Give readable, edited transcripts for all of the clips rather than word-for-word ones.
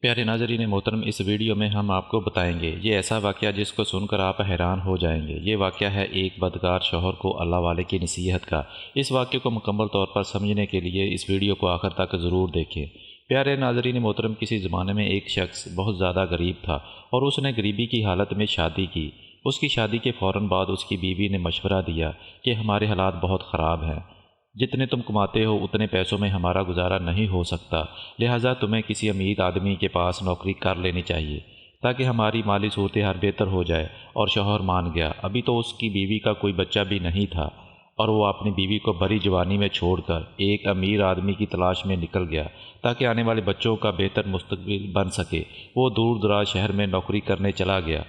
پیارے ناظرین محترم، اس ویڈیو میں ہم آپ کو بتائیں گے یہ ایسا واقعہ جس کو سن کر آپ حیران ہو جائیں گے۔ یہ واقعہ ہے ایک بدکار شوہر کو اللہ والے کی نصیحت کا۔ اس واقعے کو مکمل طور پر سمجھنے کے لیے اس ویڈیو کو آخر تک ضرور دیکھیں۔ پیارے ناظرین محترم، کسی زمانے میں ایک شخص بہت زیادہ غریب تھا اور اس نے غریبی کی حالت میں شادی کی۔ اس کی شادی کے فوراً بعد اس کی بیوی نے مشورہ دیا کہ ہمارے حالات بہت خراب ہیں، جتنے تم کماتے ہو اتنے پیسوں میں ہمارا گزارا نہیں ہو سکتا، لہٰذا تمہیں کسی امیر آدمی کے پاس نوکری کر لینی چاہیے تاکہ ہماری مالی صورتحال بہتر ہو جائے۔ اور شوہر مان گیا۔ ابھی تو اس کی بیوی کا کوئی بچہ بھی نہیں تھا اور وہ اپنی بیوی کو بڑی جوانی میں چھوڑ کر ایک امیر آدمی کی تلاش میں نکل گیا تاکہ آنے والے بچوں کا بہتر مستقبل بن سکے۔ وہ دور دراز شہر میں نوکری کرنے چلا گیا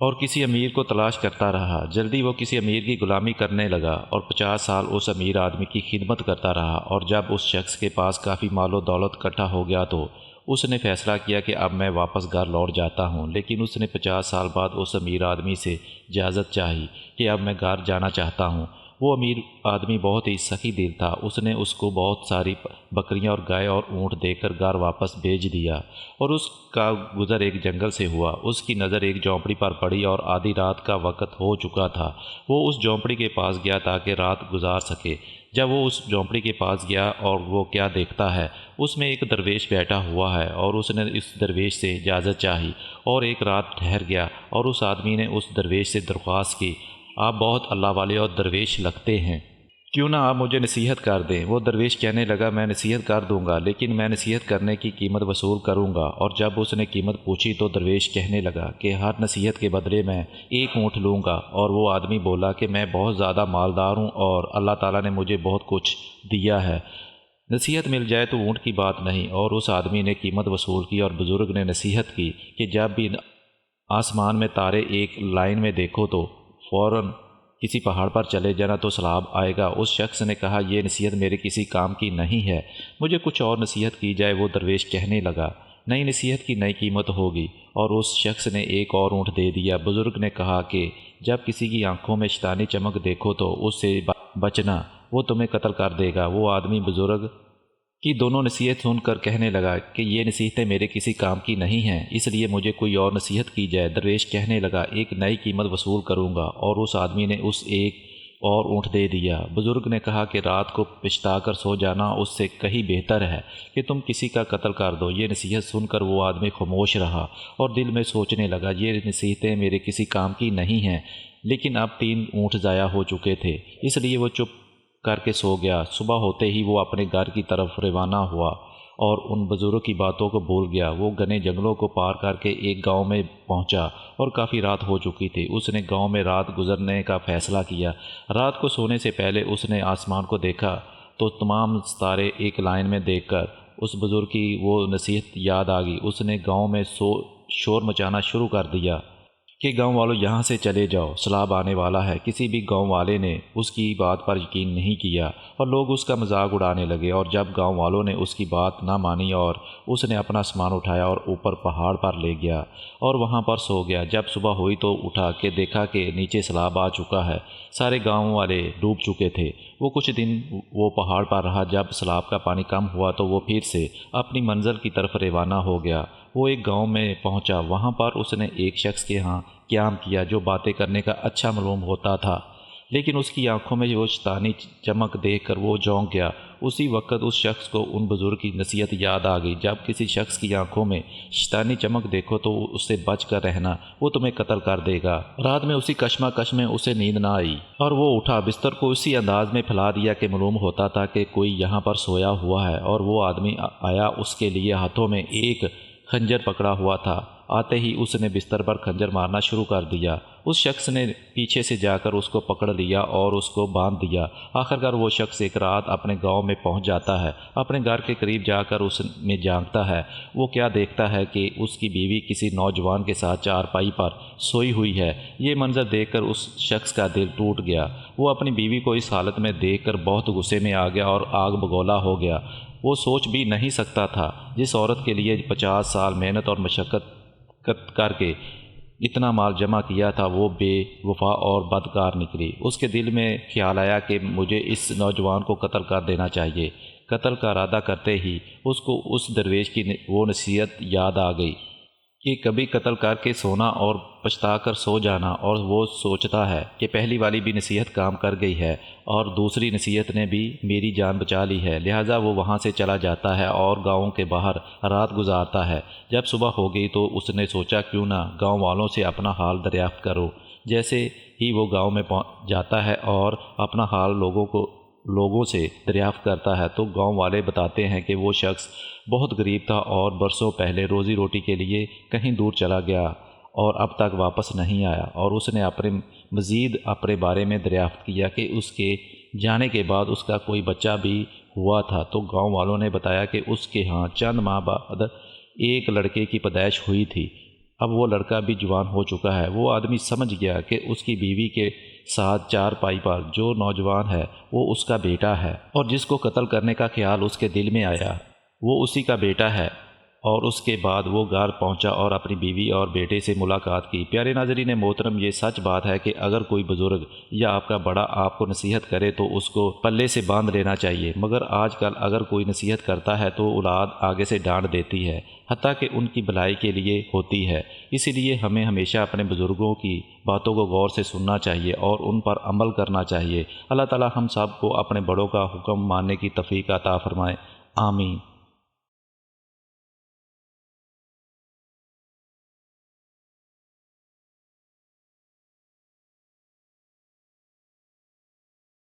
اور کسی امیر کو تلاش کرتا رہا۔ جلدی وہ کسی امیر کی غلامی کرنے لگا اور 50 سال اس امیر آدمی کی خدمت کرتا رہا، اور جب اس شخص کے پاس کافی مال و دولت اکٹھا ہو گیا تو اس نے فیصلہ کیا کہ اب میں واپس گھر لوٹ جاتا ہوں۔ لیکن اس نے 50 سال بعد اس امیر آدمی سے اجازت چاہی کہ اب میں گھر جانا چاہتا ہوں۔ وہ امیر آدمی بہت ہی سخی دل تھا۔ اس نے اس کو بہت ساری بکریاں اور گائے اور اونٹ دے کر گھر واپس بھیج دیا، اور اس کا گزر ایک جنگل سے ہوا۔ اس کی نظر ایک جھونپڑی پر پڑی اور آدھی رات کا وقت ہو چکا تھا۔ وہ اس جھونپڑی کے پاس گیا تاکہ رات گزار سکے۔ جب وہ اس جھونپڑی کے پاس گیا اور وہ کیا دیکھتا ہے، اس میں ایک درویش بیٹھا ہوا ہے، اور اس نے اس درویش سے اجازت چاہی اور ایک رات ٹھہر گیا۔ اور اس آدمی نے اس درویش سے درخواست کی، آپ بہت اللہ والے اور درویش لگتے ہیں، کیوں نہ آپ مجھے نصیحت کر دیں؟ وہ درویش کہنے لگا، میں نصیحت کر دوں گا، لیکن میں نصیحت کرنے کی قیمت وصول کروں گا۔ اور جب اس نے قیمت پوچھی تو درویش کہنے لگا کہ ہر نصیحت کے بدلے میں ایک اونٹ لوں گا۔ اور وہ آدمی بولا کہ میں بہت زیادہ مالدار ہوں اور اللہ تعالیٰ نے مجھے بہت کچھ دیا ہے، نصیحت مل جائے تو اونٹ کی بات نہیں۔ اور اس آدمی نے قیمت وصول کی، اور بزرگ نے نصیحت کی کہ جب بھی آسمان میں تارے ایک لائن میں دیکھو تو فوراً کسی پہاڑ پر چلے جانا تو سیلاب آئے گا۔ اس شخص نے کہا، یہ نصیحت میرے کسی کام کی نہیں ہے، مجھے کچھ اور نصیحت کی جائے۔ وہ درویش کہنے لگا، نئی نصیحت کی نئی قیمت ہوگی۔ اور اس شخص نے ایک اور اونٹ دے دیا۔ بزرگ نے کہا کہ جب کسی کی آنکھوں میں شیطانی چمک دیکھو تو اس سے بچنا، وہ تمہیں قتل کر دے گا۔ وہ آدمی بزرگ کی دونوں نصیحت سن کر کہنے لگا کہ یہ نصیحتیں میرے کسی کام کی نہیں ہیں، اس لیے مجھے کوئی اور نصیحت کی جائے۔ درویش کہنے لگا، ایک نئی قیمت وصول کروں گا۔ اور اس آدمی نے اس ایک اور اونٹ دے دیا۔ بزرگ نے کہا کہ رات کو پچھتا کر سو جانا اس سے کہیں بہتر ہے کہ تم کسی کا قتل کر دو۔ یہ نصیحت سن کر وہ آدمی خاموش رہا اور دل میں سوچنے لگا، یہ نصیحتیں میرے کسی کام کی نہیں ہیں۔ لیکن اب 3 اونٹ ضائع ہو چکے تھے، اس لیے وہ چپ کر کے سو گیا۔ صبح ہوتے ہی وہ اپنے گھر کی طرف روانہ ہوا اور ان بزرگوں کی باتوں کو بھول گیا۔ وہ گھنے جنگلوں کو پار کر کے ایک گاؤں میں پہنچا اور کافی رات ہو چکی تھی۔ اس نے گاؤں میں رات گزرنے کا فیصلہ کیا۔ رات کو سونے سے پہلے اس نے آسمان کو دیکھا تو تمام ستارے ایک لائن میں دیکھ کر اس بزرگ کی وہ نصیحت یاد آ گئی۔ اس نے گاؤں میں شور مچانا شروع کر دیا کہ گاؤں والوں یہاں سے چلے جاؤ، سیلاب آنے والا ہے۔ کسی بھی گاؤں والے نے اس کی بات پر یقین نہیں کیا اور لوگ اس کا مذاق اڑانے لگے۔ اور جب گاؤں والوں نے اس کی بات نہ مانی اور اس نے اپنا سامان اٹھایا اور اوپر پہاڑ پر لے گیا اور وہاں پر سو گیا۔ جب صبح ہوئی تو اٹھا کے دیکھا کہ نیچے سیلاب آ چکا ہے، سارے گاؤں والے ڈوب چکے تھے۔ وہ کچھ دن وہ پہاڑ پر رہا۔ جب سیلاب کا پانی کم ہوا تو وہ پھر سے اپنی منزل کی طرف روانہ ہو گیا۔ وہ ایک گاؤں میں پہنچا، وہاں پر اس نے ایک شخص کے ہاں قیام کیا جو باتیں کرنے کا اچھا معلوم ہوتا تھا، لیکن اس کی آنکھوں میں وہ شیطانی چمک دیکھ کر وہ چونک گیا۔ اسی وقت اس شخص کو ان بزرگ کی نصیحت یاد آ گئی، جب کسی شخص کی آنکھوں میں شیطانی چمک دیکھو تو اس سے بچ کر رہنا، وہ تمہیں قتل کر دے گا۔ رات میں اسی کشمکش میں اسے نیند نہ آئی اور وہ اٹھا، بستر کو اسی انداز میں پھیلا دیا کہ معلوم ہوتا تھا کہ کوئی یہاں پر سویا ہوا ہے۔ اور وہ آدمی آیا، اس کے لیے ہاتھوں میں ایک خنجر پکڑا ہوا تھا۔ آتے ہی اس نے بستر پر خنجر مارنا شروع کر دیا۔ اس شخص نے پیچھے سے جا کر اس کو پکڑ لیا اور اس کو باندھ دیا۔ آخرکار وہ شخص ایک رات اپنے گاؤں میں پہنچ جاتا ہے۔ اپنے گھر کے قریب جا کر اس میں جانتا ہے، وہ کیا دیکھتا ہے کہ اس کی بیوی کسی نوجوان کے ساتھ چارپائی پر سوئی ہوئی ہے۔ یہ منظر دیکھ کر اس شخص کا دل ٹوٹ گیا۔ وہ اپنی بیوی کو اس حالت میں دیکھ کر بہت غصے میں آ گیا اور آگ بگولا ہو گیا۔ وہ سوچ بھی نہیں سکتا تھا، جس عورت کے لیے 50 سال محنت اور مشقت کر کے اتنا مال جمع کیا تھا، وہ بے وفا اور بدکار نکلی۔ اس کے دل میں خیال آیا کہ مجھے اس نوجوان کو قتل کر دینا چاہیے۔ قتل کا ارادہ کرتے ہی اس کو اس درویش کی وہ نصیحت یاد آ گئی کہ کبھی قتل کر کے سونا اور پچھتا کر سو جانا، اور وہ سوچتا ہے کہ پہلی والی بھی نصیحت کام کر گئی ہے اور دوسری نصیحت نے بھی میری جان بچا لی ہے، لہٰذا وہ وہاں سے چلا جاتا ہے اور گاؤں کے باہر رات گزارتا ہے۔ جب صبح ہو گئی تو اس نے سوچا کیوں نہ گاؤں والوں سے اپنا حال دریافت کرو۔ جیسے ہی وہ گاؤں میں جاتا ہے اور اپنا حال لوگوں سے دریافت کرتا ہے تو گاؤں والے بتاتے ہیں کہ وہ شخص بہت غریب تھا اور برسوں پہلے روزی روٹی کے لیے کہیں دور چلا گیا اور اب تک واپس نہیں آیا، اور اس نے مزید اپنے بارے میں دریافت کیا کہ اس کے جانے کے بعد اس کا کوئی بچہ بھی ہوا تھا، تو گاؤں والوں نے بتایا کہ اس کے ہاں چند ماہ بعد ایک لڑکے کی پیدائش ہوئی تھی۔ اب وہ لڑکا بھی جوان ہو چکا ہے۔ وہ آدمی سمجھ گیا کہ اس کی بیوی کے ساتھ چارپائی پر جو نوجوان ہے وہ اس کا بیٹا ہے، اور جس کو قتل کرنے کا خیال اس کے دل میں آیا وہ اسی کا بیٹا ہے، اور اس کے بعد وہ گھر پہنچا اور اپنی بیوی اور بیٹے سے ملاقات کی۔ پیارے ناظرین محترم، یہ سچ بات ہے کہ اگر کوئی بزرگ یا آپ کا بڑا آپ کو نصیحت کرے تو اس کو پلے سے باندھ لینا چاہیے، مگر آج کل اگر کوئی نصیحت کرتا ہے تو اولاد آگے سے ڈانٹ دیتی ہے، حتیٰ کہ ان کی بھلائی کے لیے ہوتی ہے۔ اسی لیے ہمیں ہمیشہ اپنے بزرگوں کی باتوں کو غور سے سننا چاہیے اور ان پر عمل کرنا چاہیے۔ اللہ تعالی ہم سب کو اپنے بڑوں کا حکم ماننے کی توفیق عطا فرمائے، آمین۔